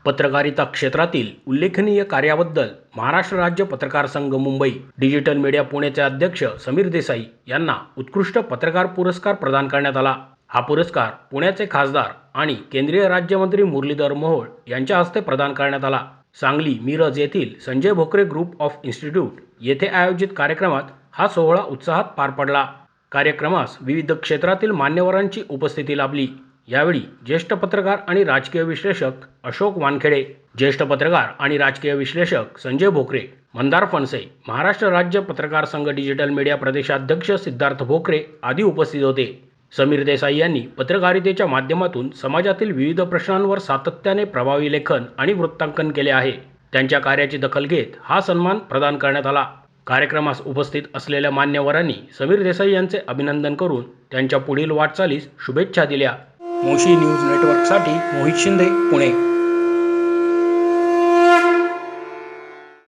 पत्रकारिता क्षेत्रातील उल्लेखनीय कार्याबद्दल महाराष्ट्र राज्य पत्रकार संघ मुंबई डिजिटल मीडिया पुणेचे अध्यक्ष समीर देसाई यांना उत्कृष्ट पत्रकार पुरस्कार प्रदान करण्यात आला। हा पुरस्कार पुण्याचे खासदार आणि केंद्रीय राज्यमंत्री मुरलीधर मोहोळ यांच्या हस्ते प्रदान करण्यात आला। सांगली मिरज येथील Sanjay Bhokare group of institute येथे आयोजित कार्यक्रमात हा सोहळा उत्साहात पार पडला। कार्यक्रमास विविध क्षेत्रातील मान्यवरांची उपस्थिती लाभली। यावेळी ज्येष्ठ पत्रकार आणि राजकीय विश्लेषक अशोक वानखेडे, ज्येष्ठ पत्रकार आणि राजकीय विश्लेषक संजय भोकरे, मंदार फणसे, महाराष्ट्र राज्य पत्रकार संघ डिजिटल मीडिया प्रदेशाध्यक्ष सिद्धार्थ भोकरे आदी उपस्थित होते। समीर देसाई यांनी पत्रकारितेच्या माध्यमातून समाजातील विविध प्रश्नांवर सातत्याने प्रभावी लेखन आणि वृत्तांकन केले आहे। त्यांच्या कार्याची दखल घेत हा सन्मान प्रदान करण्यात आला। कार्यक्रमास उपस्थित असलेल्या मान्यवरांनी समीर देसाई यांचे अभिनंदन करून त्यांच्या पुढील वाटचालीस शुभेच्छा दिल्या। मोशी न्यूज नेटवर्कसाठी मोहित शिंदे, पुणे।